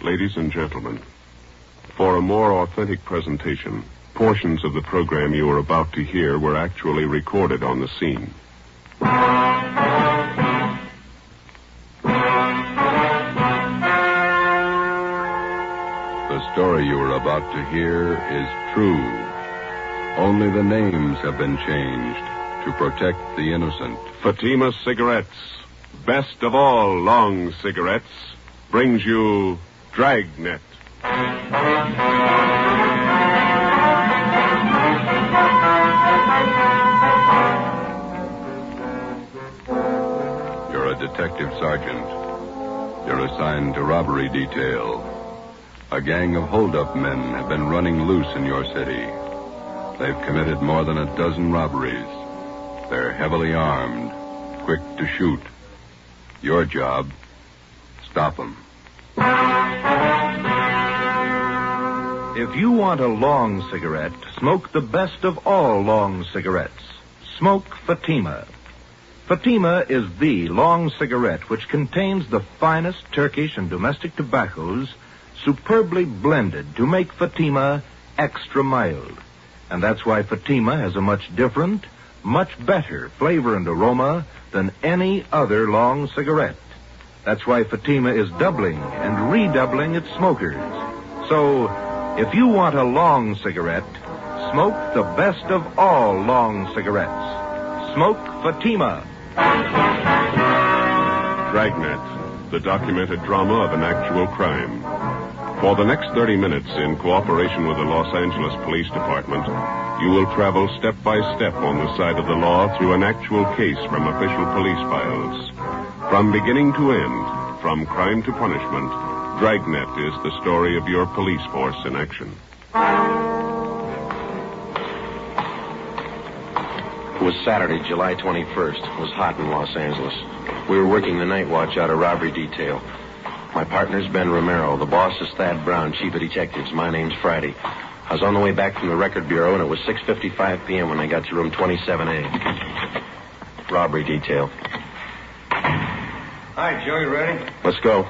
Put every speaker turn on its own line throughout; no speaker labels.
Ladies and gentlemen, for a more authentic presentation, portions of the program you are about to hear were actually recorded on the scene.
The story you are about to hear is true. Only the names have been changed to protect the innocent.
Fatima Cigarettes, best of all long cigarettes, brings you Dragnet.
You're a detective sergeant. You're assigned to robbery detail. A gang of hold-up men have been running loose in your city. They've committed more than a dozen robberies. They're heavily armed, quick to shoot. Your job, stop them.
If you want a long cigarette, smoke the best of all long cigarettes. Smoke Fatima. Fatima is the long cigarette which contains the finest Turkish and domestic tobaccos superbly blended to make Fatima extra mild. And that's why Fatima has a much different, much better flavor and aroma than any other long cigarette. That's why Fatima is doubling and redoubling its smokers. So, if you want a long cigarette, smoke the best of all long cigarettes. Smoke Fatima.
Dragnet, the documented drama of an actual crime. For the next 30 minutes, in cooperation with the Los Angeles Police Department, you will travel step by step on the side of the law through an actual case from official police files. From beginning to end, from crime to punishment, Dragnet is the story of your police force in action.
It was Saturday, July 21st. It was hot in Los Angeles. We were working the night watch out of robbery detail. My partner's Ben Romero. The boss is Thad Brown, chief of detectives. My name's Friday. I was on the way back from the record bureau, and it was 6:55 p.m. when I got to room 27A. Robbery detail.
Hi, Joe, you ready?
Let's go.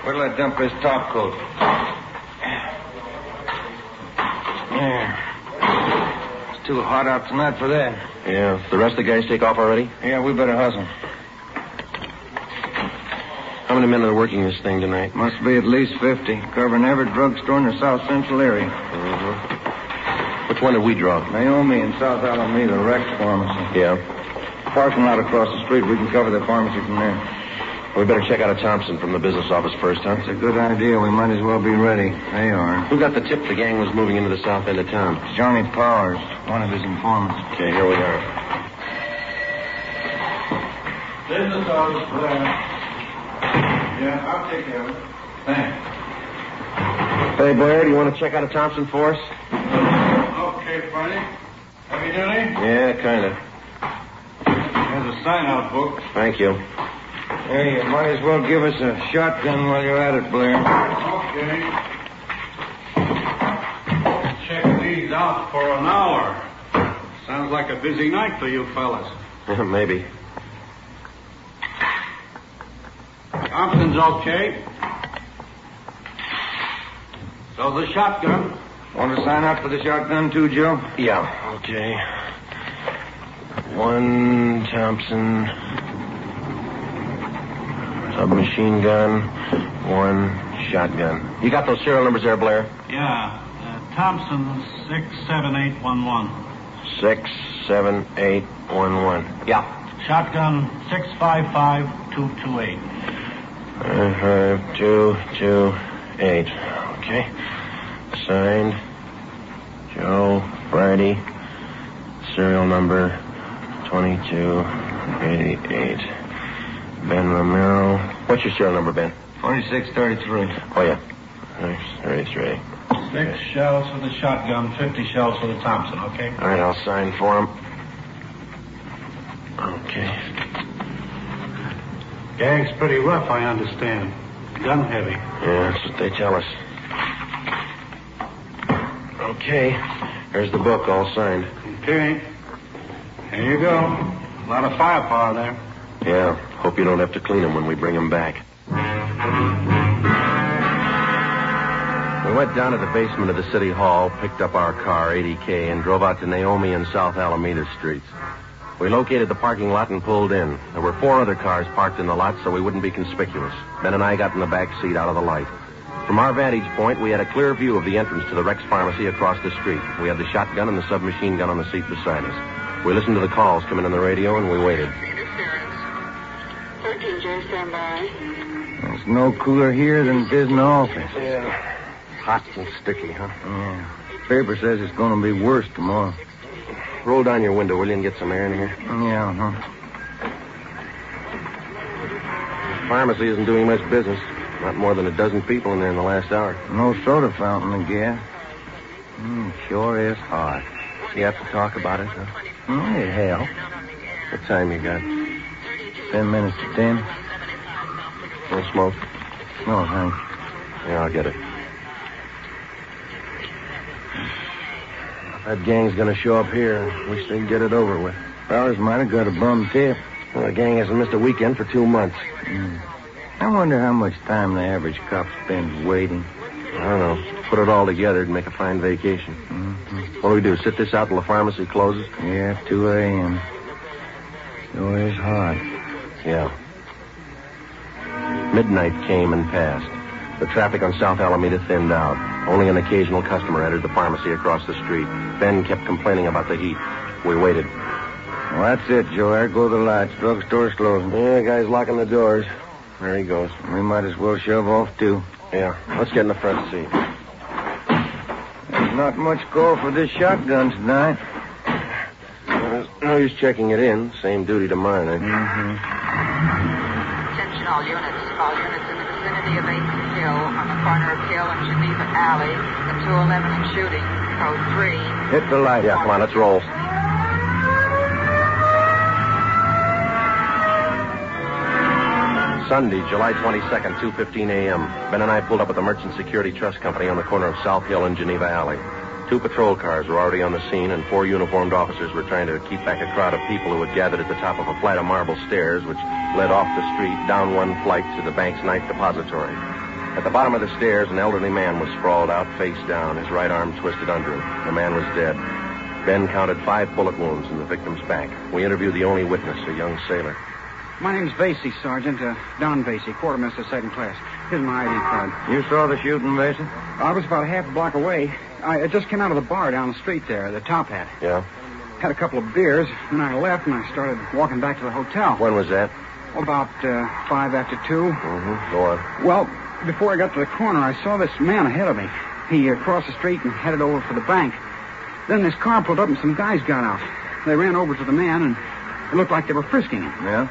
Where'll I dump this top coat? Yeah. It's too hot out tonight for that.
Yeah, the rest of the guys take off already?
Yeah, we better hustle.
How many men are working this thing tonight?
Must be at least 50, covering every drugstore in the South Central area.
Mm-hmm. Which one did we draw?
Naomi in South Alameda, the Rex Pharmacy.
Yeah.
Parking lot across the street. We can cover the pharmacy from there.
We better check out a Thompson from the business office first, huh?
That's a good idea. We might as well be ready. They are.
Who got the tip the gang was moving into the south end of town?
Johnny Powers, one of his informants.
Okay, here we are.
Business office, Blair. Yeah, I'll take care of it. Thanks.
Hey, Blair, do you want to check out a Thompson for us?
Okay, Friday. Heavy duty?
Yeah, kind of.
There's a sign-out book.
Thank you.
Hey, you might as well give us a shotgun while you're at it, Blair.
Okay. Check these out for an hour. Sounds like a busy night for you fellas.
Maybe.
Thompson's okay. So the shotgun.
Want to sign up for the shotgun too, Joe?
Yeah, okay. One Thompson submachine gun, one shotgun. You got those serial numbers there, Blair?
Yeah. Thompson 67811.
67811. Yeah.
Shotgun 655228.
5228. Okay. Signed, Joe Friday. Serial number 2288. Ben Romero. What's your serial number, Ben?
4633.
Oh, yeah. 33.
6 shells for the shotgun, 50 shells for the Thompson, okay?
All right, I'll sign for him. Okay.
Gang's pretty rough, I understand. Gun heavy.
Yeah, that's what they tell us. Okay. Here's the book, all signed.
Okay. Here you go. A lot of firepower there.
Yeah. Hope you don't have to clean them when we bring them back. We went down to the basement of the city hall, picked up our car, 80K, and drove out to Naomi and South Alameda streets. We located the parking lot and pulled in. There were 4 other cars parked in the lot so we wouldn't be conspicuous. Ben and I got in the back seat out of the light. From our vantage point, we had a clear view of the entrance to the Rex Pharmacy across the street. We had the shotgun and the submachine gun on the seat beside us. We listened to the calls coming on the radio, and we waited.
13J, stand by.
There's no cooler here than it is in the office.
Yeah. Hot and sticky, huh?
Yeah. Paper says it's going to be worse tomorrow.
Roll down your window, will you, and get some air in here?
Yeah,
Pharmacy isn't doing much business. Not more than a dozen people in there in the last hour.
No soda fountain, I guess. Sure is hot.
You have to talk about it, huh?
It helps.
What time you got?
10 minutes to 10.
No smoke?
No, thanks.
Yeah, I'll get it. That gang's gonna show up here. Wish they'd get it over with.
Fellas might have got a bum tip.
Well, the gang hasn't missed a weekend for 2 months.
I wonder how much time the average cop spends waiting.
I don't know. Put it all together, it'd make a fine vacation. What do we do, sit this out till the pharmacy closes?
Yeah, 2 a.m. Sure is hot.
Yeah. Midnight came and passed. The traffic on South Alameda thinned out. Only an occasional customer entered the pharmacy across the street. Ben kept complaining about the heat. We waited.
Well, that's it, Joe. There go the lights. Drugstore's closing.
Yeah, the guy's locking the doors. There he goes.
We might as well shove off, too.
Yeah, let's get in the front seat.
There's not much call for this shotgun tonight.
There's no use checking it in. Same duty to mine, eh?
Attention all units. All units in the vicinity of 8th Hill, on the corner of Hill and Geneva Alley, the 211 and shooting, code 3.
Hit the light.
Yeah, come on, let's roll. Sunday, July 22nd, 2:15 a.m. Ben and I pulled up at the Merchant Security Trust Company on the corner of South Hill and Geneva Alley. 2 patrol cars were already on the scene, and 4 uniformed officers were trying to keep back a crowd of people who had gathered at the top of a flight of marble stairs which led off the street down one flight to the bank's night depository. At the bottom of the stairs, an elderly man was sprawled out face down, his right arm twisted under him. The man was dead. Ben counted 5 bullet wounds in the victim's back. We interviewed the only witness, a young sailor.
My name's Vasey, Sergeant. Don Vasey, quartermaster, 2nd class. Here's my ID card.
You saw the shooting, Mason?
I was about a half a block away. I just came out of the bar down the street there, the Top Hat.
Yeah?
Had a couple of beers, then I left and I started walking back to the hotel.
When was that?
About 5 after 2.
Go on.
Well, before I got to the corner, I saw this man ahead of me. He crossed the street and headed over for the bank. Then this car pulled up and some guys got out. They ran over to the man and it looked like they were frisking him.
Yeah?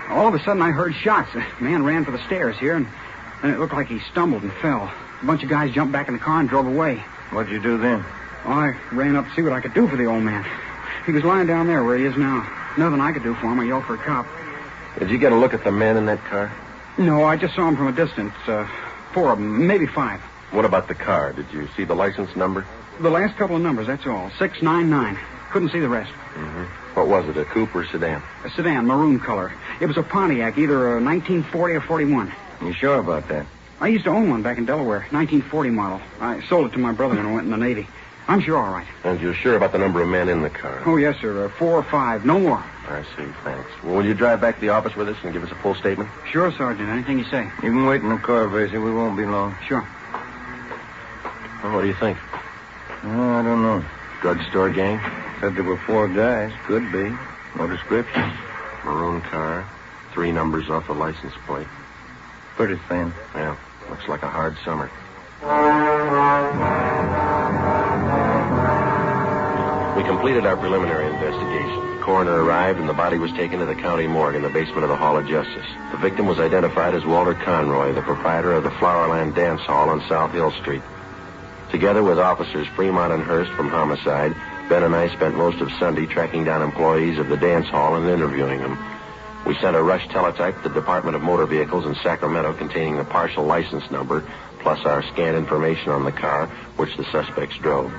All of a sudden, I heard shots. The man ran for the stairs here, and it looked like he stumbled and fell. A bunch of guys jumped back in the car and drove away.
What'd you do then?
Well, I ran up to see what I could do for the old man. He was lying down there where he is now. Nothing I could do for him. I yelled for a cop.
Did you get a look at the men in that car?
No, I just saw him from a distance. 4 of them, maybe 5.
What about the car? Did you see the license number?
The last couple of numbers, that's all. 699. Couldn't see the rest.
What was it, a coupe or sedan?
A sedan, maroon color. It was a Pontiac, either a 1940 or 41.
You sure about that?
I used to own one back in Delaware, 1940 model. I sold it to my brother when I went in the Navy. I'm sure all right.
And you're sure about the number of men in the car?
Oh, yes, sir. 4 or 5, no more.
I see, thanks. Well, will you drive back to the office with us and give us a full statement?
Sure, Sergeant. Anything you say.
You can wait in the car, Vasey. We won't be long.
Sure.
Well, what do you think?
I don't know.
Drugstore gang?
Said there were 4 guys. Could be. No description.
Maroon car. 3 numbers off the license plate.
Pretty thin.
Yeah, looks like a hard summer. We completed our preliminary investigation. The coroner arrived and the body was taken to the county morgue in the basement of the Hall of Justice. The victim was identified as Walter Conroy, the proprietor of the Flowerland Dance Hall on South Hill Street. Together with officers Fremont and Hurst from homicide, Ben and I spent most of Sunday tracking down employees of the dance hall and interviewing them. We sent a rush teletype to the Department of Motor Vehicles in Sacramento containing the partial license number, plus our scanned information on the car, which the suspects drove.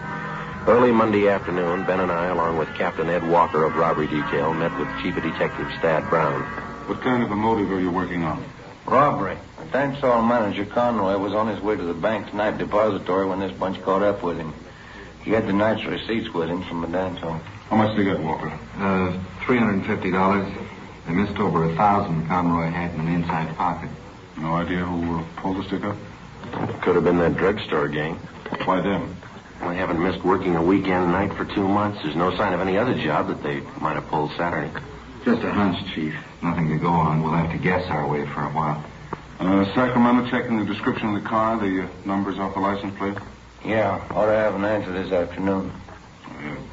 Early Monday afternoon, Ben and I, along with Captain Ed Walker of Robbery Detail, met with Chief of Detectives Thad Brown.
What kind of a motive are you working on? Robbery. Dance hall manager Conroy was on his way to the bank's night depository when this bunch caught up with him. He had the night's receipts with him from the dance hall.
How much they got, Walker?
$350. They missed over 1,000 Conroy had in an inside pocket.
No idea who pulled the stick up?
It could have been that drugstore gang.
Why them?
They haven't missed working a weekend night for 2 months. There's no sign of any other job that they might have pulled Saturday.
Just a hunch, Chief. Nothing to go on. We'll have to guess our way for a while.
Sacramento checking the description of the car, the numbers off the license plate?
Yeah, ought to have an answer this afternoon.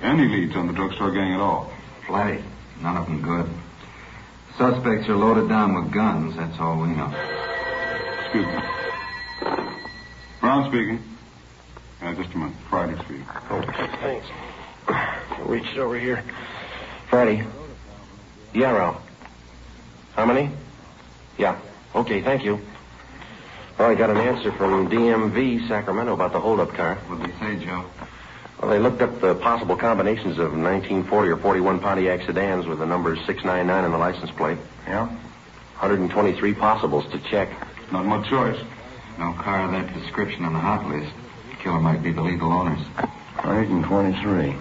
Any leads on the drugstore gang at all?
Plenty. None of them good. Suspects are loaded down with guns. That's all we know.
Excuse me. Brown speaking. Just a minute. Friday's for you.
Oh, thanks. Reach it over here. Friday. Yeah, Ralph. How many? Yeah. Okay, thank you. Well, I got an answer from DMV Sacramento about the holdup car.
What did they say, Joe?
Well, they looked up the possible combinations of 1940 or 41 Pontiac sedans with the numbers 699 on the license plate.
Yeah?
123 possibles to check.
Not much choice.
No car of that description on the hot list. Killer might be the legal owners.
123.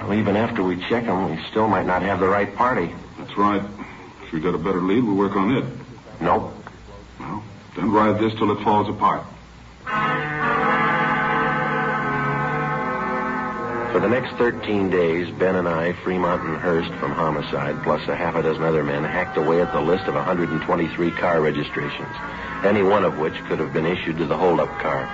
Well, even after we check them, we still might not have the right party.
That's right. If we got a better lead, we'll work on it.
Nope.
Well, then ride this till it falls apart.
For the next 13 days, Ben and I, Fremont and Hurst from homicide, plus a half a dozen other men, hacked away at the list of 123 car registrations, any one of which could have been issued to the holdup car.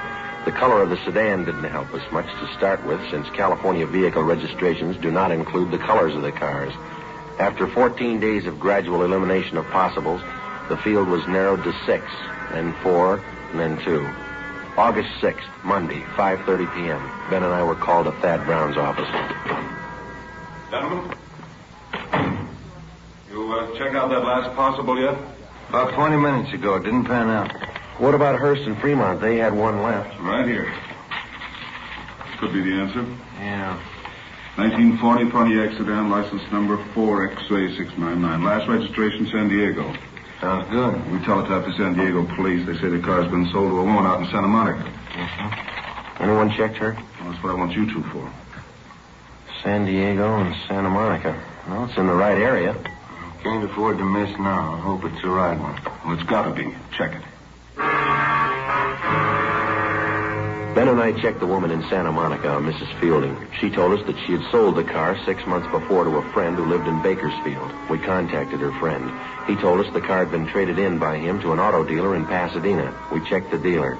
The color of the sedan didn't help us much to start with, since California vehicle registrations do not include the colors of the cars. After 14 days of gradual elimination of possibles, the field was narrowed to 6, then 4, and then 2. August 6th, Monday, 5:30 p.m. Ben and I were called to Thad Brown's office.
Gentlemen, you check out that last possible yet?
About 20 minutes ago. It didn't pan out.
What about Hurst and Fremont? They had one left.
Right here. Could be the answer.
Yeah.
1940 Pontiac sedan, license number 4X-ray 699. Last registration, San Diego.
Sounds good.
We teletyped to San Diego police. They say the car's been sold to a woman out in Santa Monica.
Anyone checked her?
Well, that's what I want you two for.
San Diego and Santa Monica. Well, it's in the right area.
Can't afford to miss now. I hope it's the right one.
Well, it's got to be. Check it.
Ben and I checked the woman in Santa Monica, Mrs. Fielding. She told us that she had sold the car 6 months before to a friend who lived in Bakersfield. We contacted her friend. He told us the car had been traded in by him to an auto dealer in Pasadena. We checked the dealer.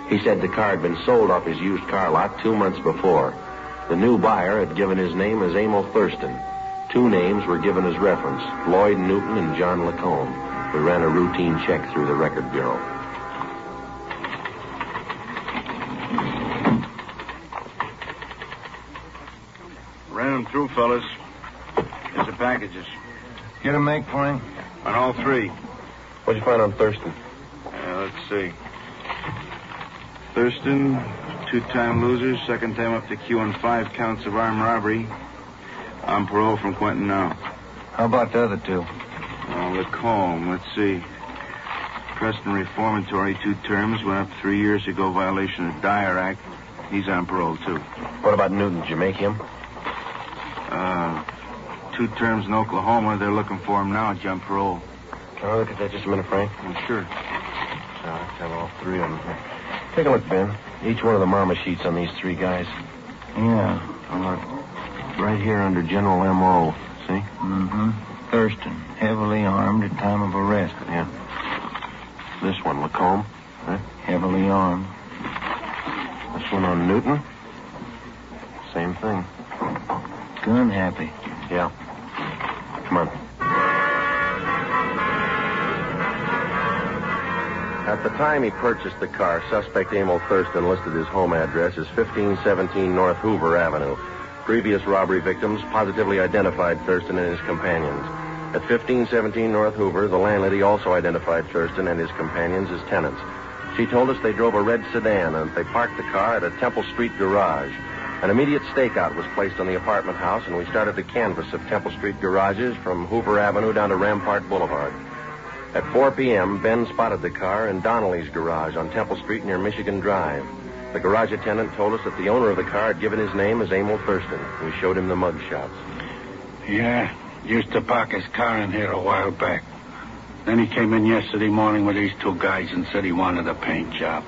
He said the car had been sold off his used car lot 2 months before. The new buyer had given his name as Emil Thurston. 2 names were given as reference, Lloyd Newton and John Lacombe. We ran a routine check through the record bureau.
Ran them through, fellas. Here's the packages.
Get a make for him?
On all 3.
What'd you find on Thurston?
Let's see. Thurston, 2-time loser, second time up to Q on 5 counts of armed robbery. On parole from Quentin now.
How about the other 2?
Lacombe, let's see. Preston Reformatory, 2 terms, went up 3 years ago, violation of Dyer Act. He's on parole, too.
What about Newton? Did you make him?
2 terms in Oklahoma. They're looking for him now, jump parole.
Can I look at that just a minute, Frank?
Sure.
Let's have all 3 of them here. Take a look, Ben. Each one of the mama sheets on these 3 guys.
Yeah.
Right here under General M.O. See?
Mm-hmm. Thurston, heavily armed at time of arrest.
Yeah. This one, Lacombe. Huh?
Heavily armed.
This one on Newton. Same thing.
Gun happy.
Yeah. Come on. At the time he purchased the car, suspect Emil Thurston listed his home address as 1517 North Hoover Avenue. Previous robbery victims positively identified Thurston and his companions. At 1517 North Hoover, the landlady also identified Thurston and his companions as tenants. She told us they drove a red sedan and they parked the car at a Temple Street garage. An immediate stakeout was placed on the apartment house, and we started the canvass of Temple Street garages from Hoover Avenue down to Rampart Boulevard. At 4 p.m., Ben spotted the car in Donnelly's garage on Temple Street near Michigan Drive. The garage attendant told us that the owner of the car had given his name as Emil Thurston. We showed him the mug shots.
Yeah, used to park his car in here a while back. Then he came in yesterday morning with these two guys and said he wanted a paint job.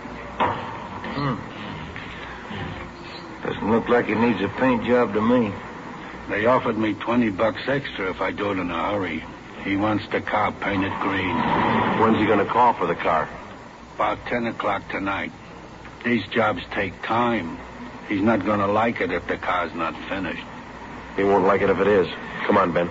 Doesn't look like he needs a paint job to me.
They offered me $20 extra if I do it in a hurry. He wants the car painted green.
When's he going to call for the car?
About 10 o'clock tonight. These jobs take time. He's not going to like it if the car's not finished.
He won't like it if it is. Come on, Ben.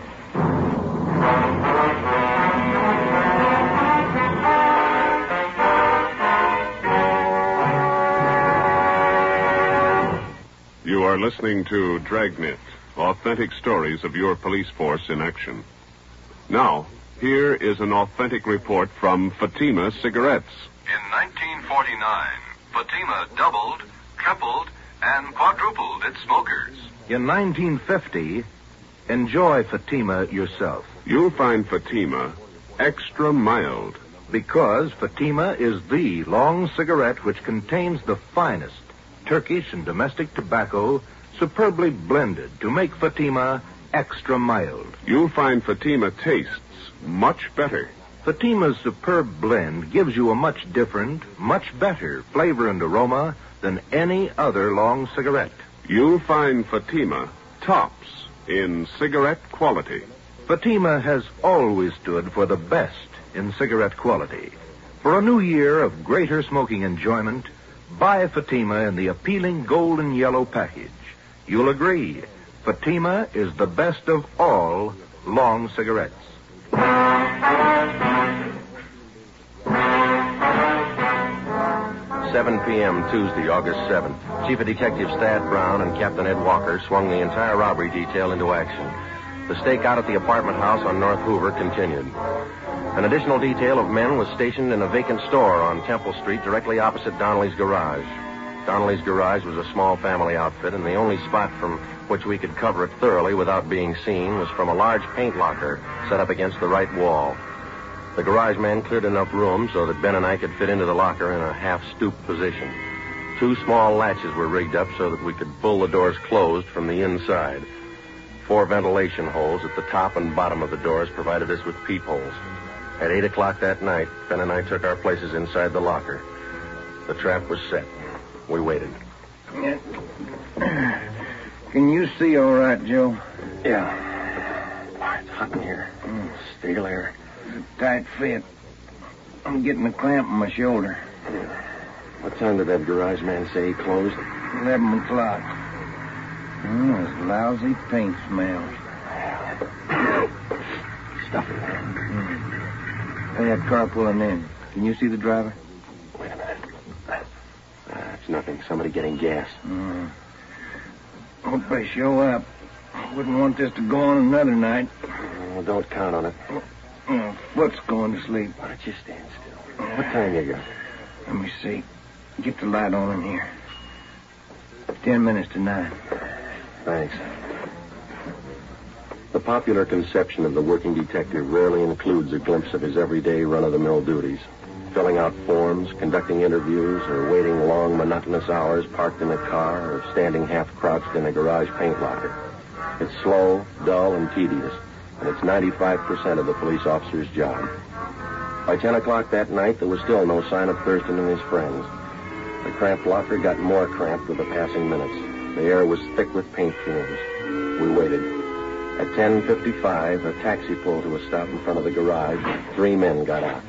You are listening to Dragnet, authentic stories of your police force in action. Now, here is an authentic report from Fatima Cigarettes.
In 1949, Fatima doubled, tripled, and quadrupled its smokers.
In 1950, enjoy Fatima yourself.
You'll find Fatima extra mild.
Because Fatima is the long cigarette which contains the finest Turkish and domestic tobacco superbly blended to make Fatima extra mild.
You'll find Fatima tastes much better.
Fatima's superb blend gives you a much different, much better flavor and aroma than any other long cigarette.
You'll find Fatima tops in cigarette quality.
Fatima has always stood for the best in cigarette quality. For a new year of greater smoking enjoyment, buy Fatima in the appealing golden yellow package. You'll agree, Fatima is the best of all long cigarettes.
7 p.m. Tuesday, August 7th. Chief of Detectives Thad Brown and Captain Ed Walker swung the entire robbery detail into action. The stakeout at the apartment house on North Hoover continued. An additional detail of men was stationed in a vacant store on Temple Street directly opposite Donnelly's garage. Donnelly's garage was a small family outfit, and the only spot from which we could cover it thoroughly without being seen was from a large paint locker set up against the right wall. The garage man cleared enough room so that Ben and I could fit into the locker in a half-stooped position. 2 small latches were rigged up so that we could pull the doors closed from the inside. 4 ventilation holes at the top and bottom of the doors provided us with peepholes. At 8 o'clock that night, Ben and I took our places inside the locker. The trap was set. We waited.
Can you see all right, Joe?
Yeah. It's hot in here. Stale air.
Tight fit. I'm getting a cramp in my shoulder.
What time did that garage man say he closed?
11 o'clock. This lousy paint smells.
Stuff in there.
Hey, that car pulling in. Can you see the driver?
Wait a minute. It's nothing. Somebody getting gas.
Hope they show up. Wouldn't want this to go on another night.
Well, don't count on it.
Foot's going to sleep.
Why don't you stand still? What time you got?
Let me see. Get the light on in here. 10 minutes to 9.
Thanks. The popular conception of the working detective rarely includes a glimpse of his everyday run-of-the-mill duties. Filling out forms, conducting interviews, or waiting long, monotonous hours parked in a car or standing half-crouched in a garage paint locker. It's slow, dull, and tedious, and it's 95% of the police officer's job. By 10 o'clock that night, there was still no sign of Thurston and his friends. The cramped locker got more cramped with the passing minutes. The air was thick with paint fumes. We waited. At 10:55, a taxi pulled to a stop in front of the garage. 3 men got out.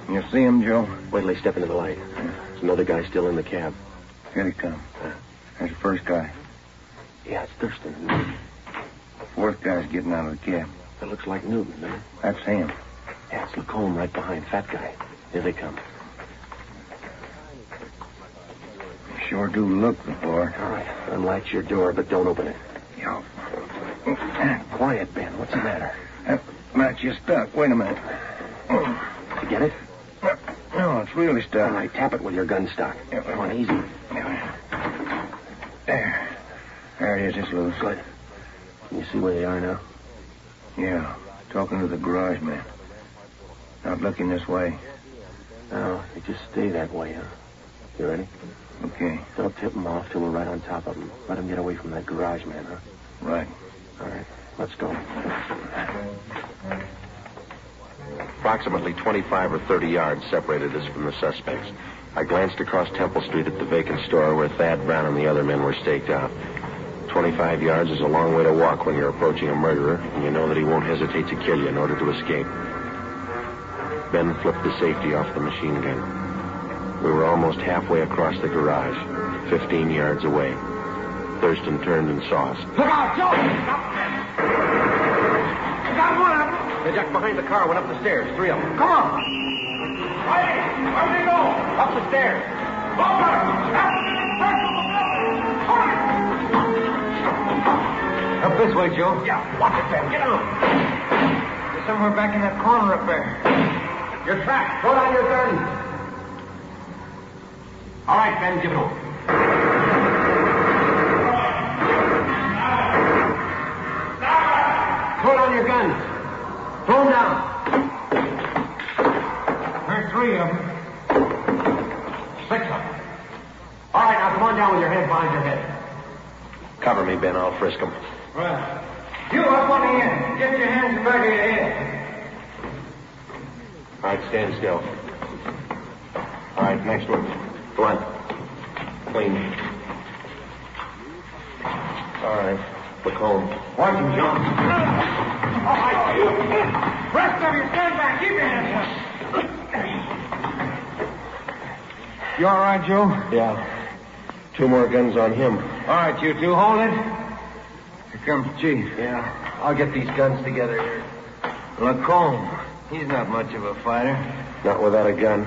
You see him, Joe?
Wait till they step into the light. There's another guy still in the cab.
Here he comes. There's the first guy.
Yeah, it's Thurston.
Fourth guy's getting out of the cab.
That looks like Newton, doesn't it?
That's him.
Yeah, it's Lacombe right behind. Fat guy. Here they come.
Sure do look the part.
All right. Unlatch your door, but don't open it.
Yeah.
Quiet, Ben. What's the matter?
That latch is stuck. Wait a minute.
Did you get it?
No, it's really stuck.
All right, tap it with your gun stock. Come on, easy.
There. There it is. It's loose.
Good. Can you see where they are now?
Yeah. Talking to the garage man. Start looking this way.
Now, you just stay that way, huh? You ready?
Okay.
Don't tip him off till we're right on top of him. Let him get away from that garage man, huh?
Right.
All right, let's go. Approximately 25 or 30 yards separated us from the suspects. I glanced across Temple Street at the vacant store where Thad Brown and the other men were staked out. 25 yards is a long way to walk when you're approaching a murderer, and you know that he won't hesitate to kill you in order to escape. Ben flipped the safety off the machine gun. We were almost halfway across the garage, 15 yards away. Thurston turned and saw us.
Look out, Joe! Stop them! I got one of them!
They ducked behind the car, went up the stairs, 3 of them.
Come on! Hey, where'd they go?
Up the stairs.
Up this way, Joe. Yeah, watch it, Ben. Get on. They're somewhere back in that corner up there. You're trapped. Throw down your gun. All right, Ben, give it over. Throw down your guns. Throw them down. There's 3 of them. 6 of them. All right, now come on down with your head behind your head.
Cover me, Ben. I'll frisk him.
Right. You up on the end. Get your hands in the back of your head.
All right, stand still. All right, next one. Go on. Clean. All right. Lacombe.
Watch him, John. All right, you. Rest of you, stand back. Keep your hands up. You all right, Joe?
Yeah. 2 more guns on him.
All right, you 2, hold it. Here comes the chief.
Yeah. I'll get these guns together here.
Lacombe. He's not much of a fighter.
Not without a gun.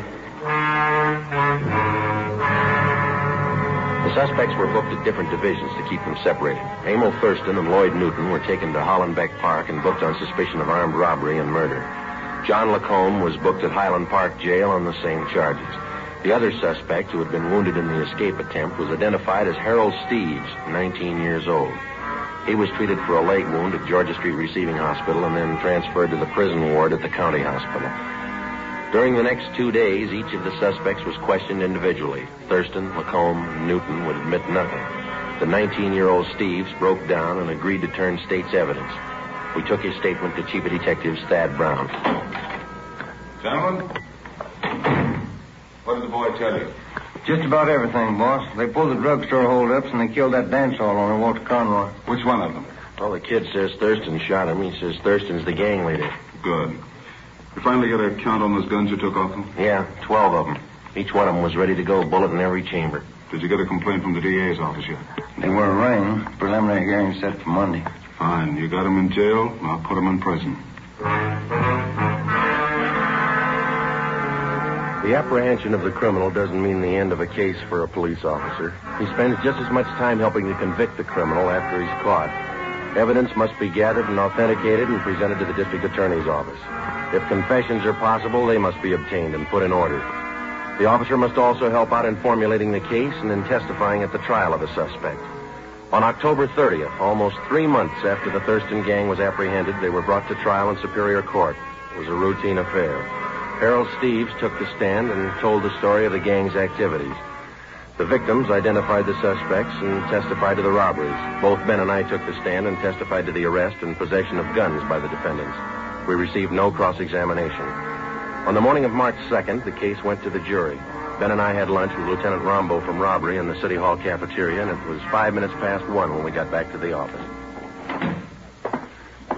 The suspects were booked at different divisions to keep them separated. Emil Thurston and Lloyd Newton were taken to Hollenbeck Park and booked on suspicion of armed robbery and murder. John Lacombe was booked at Highland Park Jail on the same charges. The other suspect, who had been wounded in the escape attempt, was identified as Harold Steeves, 19 years old. He was treated for a leg wound at Georgia Street Receiving Hospital and then transferred to the prison ward at the county hospital. During the next 2 days, each of the suspects was questioned individually. Thurston, Lacombe, and Newton would admit nothing. The 19-year-old Steeves broke down and agreed to turn state's evidence. We took his statement to Chief of Detectives Thad Brown.
Gentlemen, what did the boy tell you?
Just about everything, boss. They pulled the drugstore holdups and they killed that dance hall owner, Walter Conroy.
Which one of them?
Well, the kid says Thurston shot him. He says Thurston's the gang leader.
Good. You finally get a count on those guns you took off them?
Yeah, 12 of them. Each one of them was ready to go, bullet in every chamber.
Did you get a complaint from the DA's office yet?
They were arraigned. Preliminary hearing set for Monday.
Fine. You got them in jail. I'll put them in prison.
The apprehension of the criminal doesn't mean the end of a case for a police officer. He spends just as much time helping to convict the criminal after he's caught. Evidence must be gathered and authenticated and presented to the district attorney's office. If confessions are possible, they must be obtained and put in order. The officer must also help out in formulating the case and in testifying at the trial of a suspect. On October 30th, almost 3 months after the Thurston gang was apprehended, they were brought to trial in Superior Court. It was a routine affair. Harold Steeves took the stand and told the story of the gang's activities. The victims identified the suspects and testified to the robberies. Both Ben and I took the stand and testified to the arrest and possession of guns by the defendants. We received no cross-examination. On the morning of March 2nd, the case went to the jury. Ben and I had lunch with Lieutenant Rombo from robbery in the City Hall cafeteria, and it was 5 minutes past 1 when we got back to the office.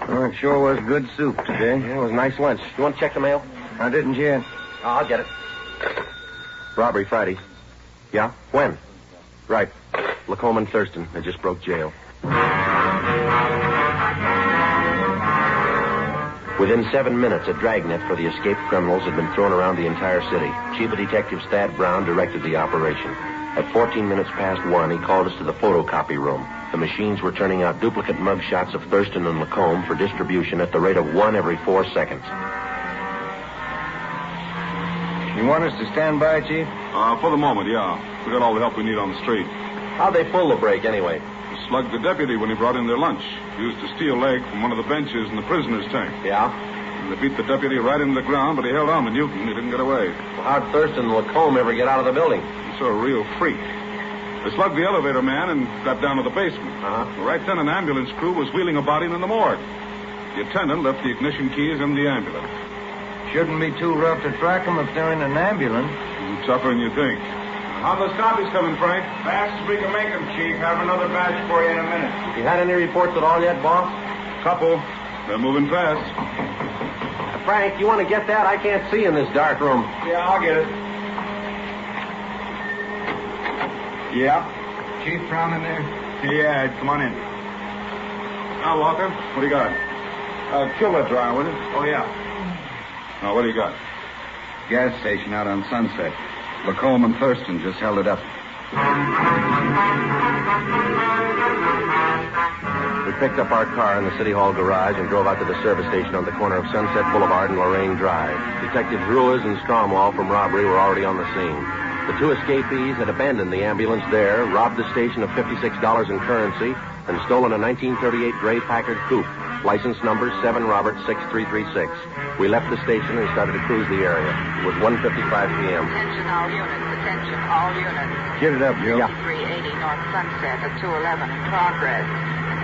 Oh, it sure was good soup today.
Yeah, it was a nice lunch. You want to check the mail?
I didn't yet.
I'll get it. Robbery Friday. Yeah? When? Right. Lacombe and Thurston. They just broke jail. Within 7 minutes, a dragnet for the escaped criminals had been thrown around the entire city. Chief of Detectives Thad Brown directed the operation. At 14 minutes past 1, he called us to the photocopy room. The machines were turning out duplicate mugshots of Thurston and Lacombe for distribution at the rate of 1 every 4 seconds.
You want us to stand by, Chief?
For the moment, yeah. We got all the help we need on the street.
How'd they pull the break, anyway?
He slugged the deputy when he brought in their lunch. Used a steel leg from one of the benches in the prisoner's tank.
Yeah?
They beat the deputy right into the ground, but he held on to Newton. He didn't get away.
Well, how'd Thurston and Lacombe ever get out of the building?
He's a real freak. They slugged the elevator man and got down to the basement. Right then, an ambulance crew was wheeling a body in the morgue. The attendant left the ignition keys in the ambulance.
Shouldn't be too rough to track them if they're in an ambulance.
Tougher than you think.
How those copies coming, Frank? Fast as we can make them, Chief. Have another batch for you in a minute.
You had any reports at all yet, boss?
Couple. They're moving fast.
Frank, you want to get that? I can't see in this dark room.
Yeah, I'll get it. Yeah?
Chief Brown in there?
Yeah, come on in.
Now, Walker, what do you got?
Killer dry with it.
Oh, yeah. Now, what do you got?
Gas station out on Sunset. Lacombe and Thurston just held it up.
We picked up our car in the City Hall garage and drove out to the service station on the corner of Sunset Boulevard and Lorraine Drive. Detectives Ruiz and Stromwell from robbery were already on the scene. The two escapees had abandoned the ambulance there, robbed the station of $56 in currency, and stolen a 1938 gray Packard coupe, license number 7 Robert 6336. We left the station and started to cruise the area. It was 1:55 p.m.
Attention all units, attention all units.
Get it up, Joe.
6380 North Sunset at 211 in progress.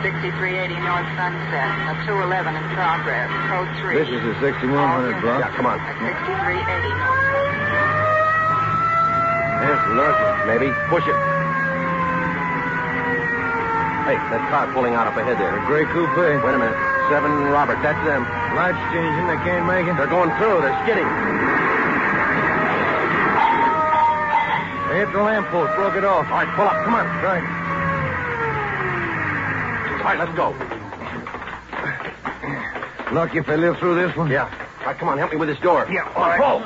6380 North Sunset at 211 in progress. Code 3.
This is the 6100 block.
Yeah, come on.
At 6380 North Sunset.
Yes, look. Maybe. Push it. Hey, that car pulling out up ahead there.
A gray coupe.
Wait a minute. 7 Robert, that's them.
Lights changing. They can't make it.
They're going through. They're skidding.
They hit the lamppost. Broke it off.
All right, pull up. Come on.
Right.
All right, let's go.
Lucky if they live through this one.
Yeah. All right, come on. Help me with this door.
Yeah, all right.
Pull.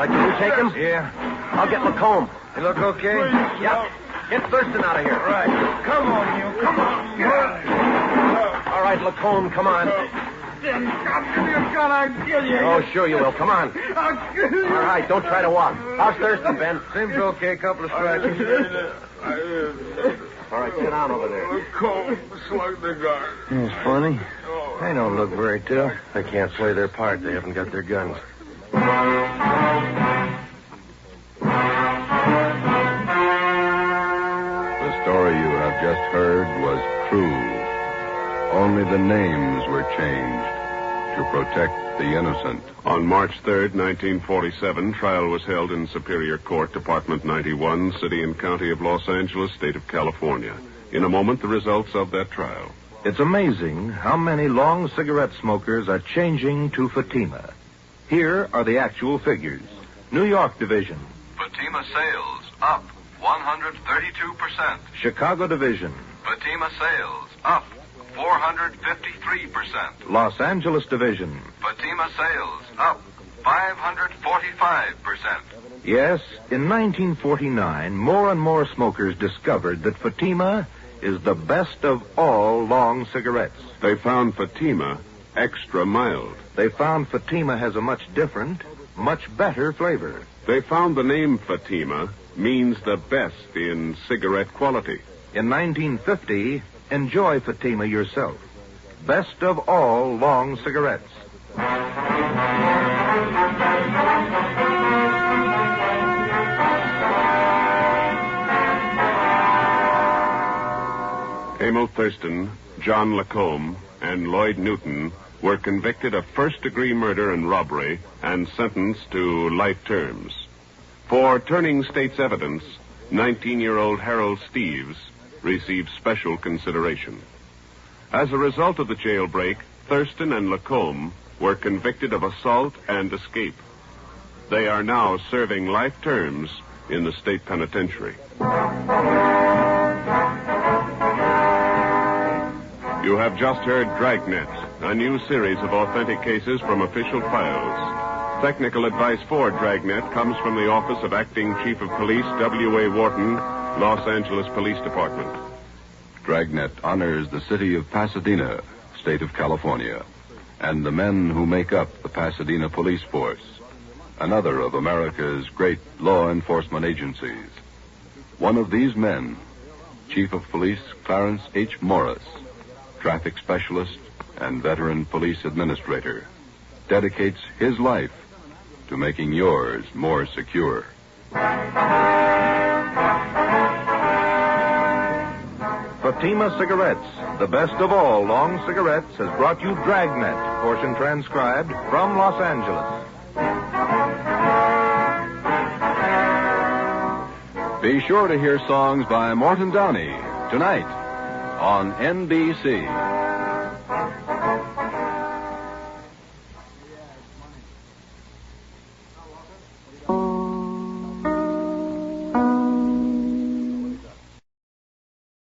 Can you take him?
Yeah.
I'll get Lacombe.
You look okay?
Yeah. Get Thurston out of here.
Right. Come on, you. Come on.
All right, Lacombe, come on.
I'll kill you.
Oh, sure you will. Come on.
I'll kill you.
All right, don't try to walk. How's Thurston, Ben?
Seems okay. Couple of scratches.
All right, sit down over there.
Lacombe slugged the guard.
It's funny. They don't look very tough.
They can't play their part. They haven't got their guns.
The story you have just heard was true. Only the names were changed to protect the innocent.
On March 3rd, 1947, trial was held in Superior Court, Department 91, City and County of Los Angeles, State of California. In a moment, the results of that trial.
It's amazing how many long cigarette smokers are changing to Fatima. Here are the actual figures. New York Division.
Fatima sales up 132%.
Chicago Division.
Fatima sales up 453%.
Los Angeles Division.
Fatima sales up 545%.
Yes, in 1949, more and more smokers discovered that Fatima is the best of all long cigarettes.
They found Fatima extra mild.
They found Fatima has a much different, much better flavor.
They found the name Fatima means the best in cigarette quality.
In 1950, enjoy Fatima yourself. Best of all long cigarettes.
Emil Thurston, John Lacombe, and Lloyd Newton were convicted of first-degree murder and robbery and sentenced to life terms. For turning state's evidence, 19-year-old Harold Steves received special consideration. As a result of the jailbreak, Thurston and Lacombe were convicted of assault and escape. They are now serving life terms in the state penitentiary. You have just heard Dragnet, a new series of authentic cases from official files. Technical advice for Dragnet comes from the Office of Acting Chief of Police W.A. Wharton, Los Angeles Police Department.
Dragnet honors the city of Pasadena, state of California, and the men who make up the Pasadena Police Force, another of America's great law enforcement agencies. One of these men, Chief of Police Clarence H. Morris, traffic specialist and veteran police administrator, dedicates his life to making yours more secure.
Fatima Cigarettes, the best of all long cigarettes, has brought you Dragnet, portion transcribed from Los Angeles.
Be sure to hear songs by Morton Downey tonight on NBC.